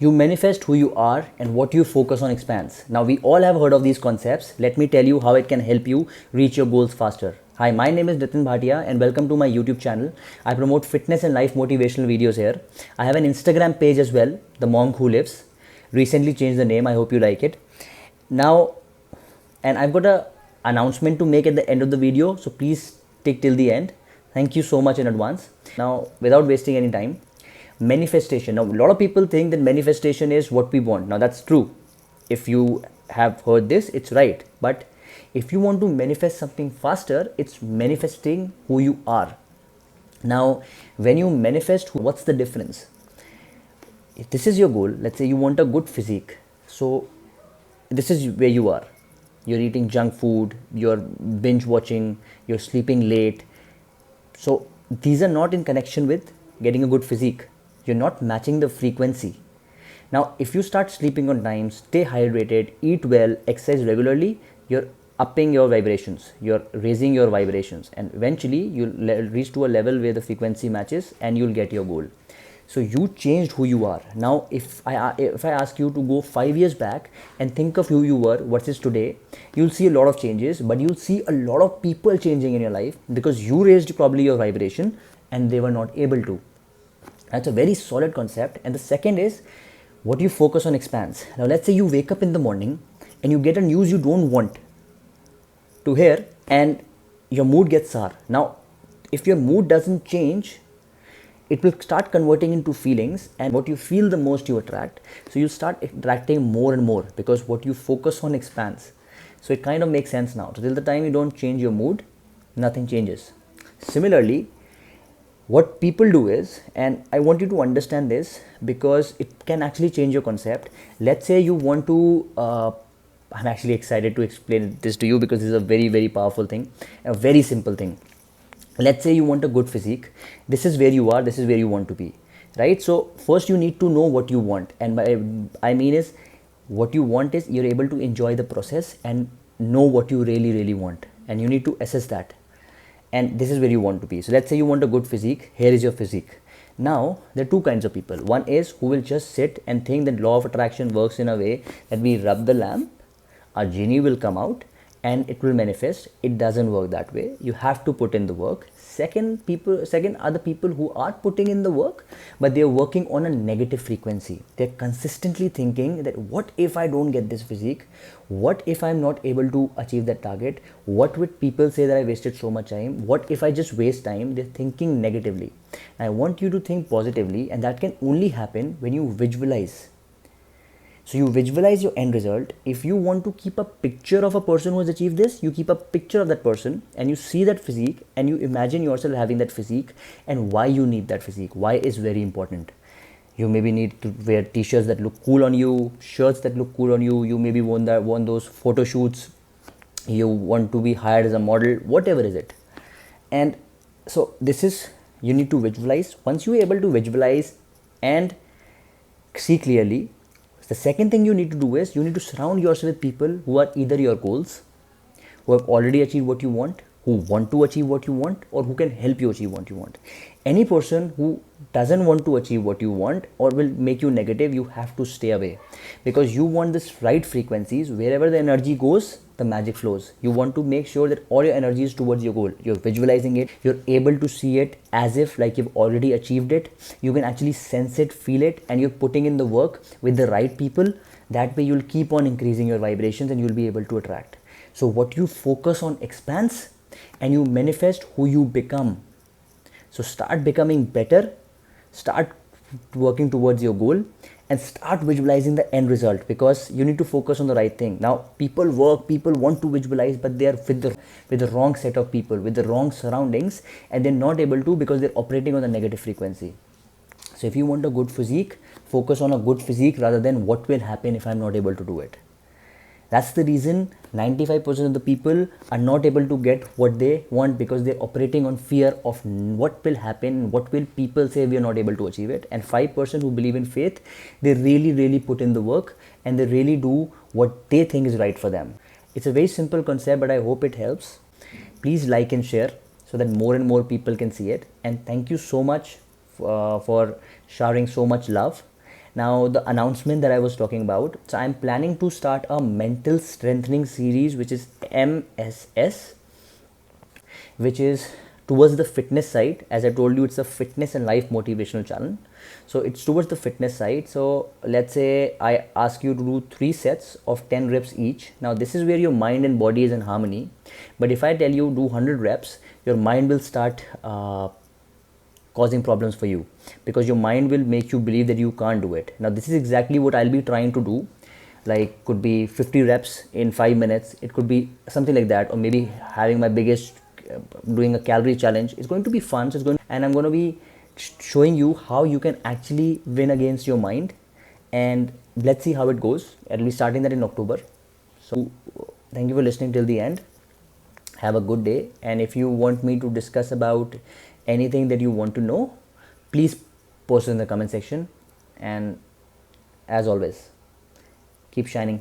You manifest who you are, and what you focus on expands. Now, we all have heard of these concepts. Let me tell you how it can help you reach your goals faster. Hi, my name is Nitin Bhatia, and welcome to my YouTube channel. I promote fitness and life motivational videos here. I have an Instagram page as well, The Monk Who Lives. Recently changed the name. I hope you like it. Now, and I've got a announcement to make at the end of the video, so please stick till the end. Thank you so much in advance. Now, without wasting any time, manifestation. Now, a lot of people think that manifestation is what we want. Now, that's true. If you have heard this, it's right. But if you want to manifest something faster, it's manifesting who you are. Now, when you manifest, what's the difference? If this is your goal, let's say you want a good physique. So, this is where you are. You're eating junk food, you're binge watching, you're sleeping late. So, these are not in connection with getting a good physique. You're not matching the frequency. Now, if you start sleeping on time, stay hydrated, eat well, exercise regularly, you're upping your vibrations, you're raising your vibrations, and eventually you'll reach to a level where the frequency matches and you'll get your goal. So you changed who you are. Now, if I ask you to go 5 years back and think of who you were versus today, you'll see a lot of changes, but you'll see a lot of people changing in your life because you raised probably your vibration and they were not able to. That's a very solid concept. And the second is what you focus on expands. Now, let's say you wake up in the morning and you get a news you don't want to hear and your mood gets sour. Now, if your mood doesn't change, it will start converting into feelings, and what you feel the most you attract. So you start attracting more and more because what you focus on expands. So it kind of makes sense now. So till the time you don't change your mood, nothing changes. Similarly, what people do is, and I want you to understand this because it can actually change your concept. Let's say you want to, I'm actually excited to explain this to you because this is a very, very powerful thing, a very simple thing. Let's say you want a good physique. This is where you are, this is where you want to be, right? So first you need to know what you want, and by I mean is what you want is you're able to enjoy the process and know what you really, really want, and you need to assess that, and this is where you want to be. So let's say you want a good physique. Here is your physique. Now there are two kinds of people. One is who will just sit and think that law of attraction works in a way that we rub the lamp, a genie will come out and it will manifest. It doesn't work that way. You have to put in the work. Second are the people who are putting in the work, but they're working on a negative frequency. They're consistently thinking that what if I don't get this physique? What if I'm not able to achieve that target? What would people say that I wasted so much time? What if I just waste time? They're thinking negatively. I want you to think positively, and that can only happen when you visualize. So you visualize your end result. If you want to keep a picture of a person who has achieved this, you keep a picture of that person and you see that physique and you imagine yourself having that physique and why you need that physique. Why is very important. You maybe need to wear t-shirts that look cool on you, shirts that look cool on you. You maybe want those photo shoots. You want to be hired as a model, whatever is it. And so this is, you need to visualize. Once you're able to visualize and see clearly, the second thing you need to do is you need to surround yourself with people who are either your goals, who have already achieved what you want, who want to achieve what you want, or who can help you achieve what you want. Any person who doesn't want to achieve what you want or will make you negative, you have to stay away because you want this right frequencies. Wherever the energy goes, the magic flows. You want to make sure that all your energy is towards your goal. You're visualizing it. You're able to see it as if like you've already achieved it. You can actually sense it, feel it, and you're putting in the work with the right people. That way you'll keep on increasing your vibrations and you'll be able to attract. So what you focus on expands and you manifest who you become. So start becoming better, start working towards your goal, and start visualizing the end result because you need to focus on the right thing. Now people want to visualize, but they are with the wrong set of people, with the wrong surroundings, and they're not able to because they're operating on a negative frequency. So if you want a good physique, focus on a good physique rather than what will happen if I'm not able to do it. That's the reason 95% of the people are not able to get what they want because they're operating on fear of what will happen, what will people say we are not able to achieve it. And 5% who believe in faith, they really, really put in the work and they really do what they think is right for them. It's a very simple concept, but I hope it helps. Please like and share so that more and more people can see it. And thank you so much for showering so much love. Now, the announcement that I was talking about. So, I'm planning to start a mental strengthening series, which is MSS, which is towards the fitness side. As I told you, it's a fitness and life motivational channel. So it's towards the fitness side. So let's say I ask you to do 3 sets of 10 reps each. Now this is where your mind and body is in harmony. But if I tell you do 100 reps, your mind will start causing problems for you, because your mind will make you believe that you can't do it. Now this is exactly what I'll be trying to do. Like, could be 50 reps in 5 minutes, it could be something like that, or maybe having my biggest doing a calorie challenge. It's going to be fun. So it's going, and I'm going to be showing you how you can actually win against your mind, and let's see how it goes. I'll be starting that in October. So thank you for listening till the end. Have a good day, and if you want me to discuss about anything that you want to know, please post it in the comment section. And as always, keep shining.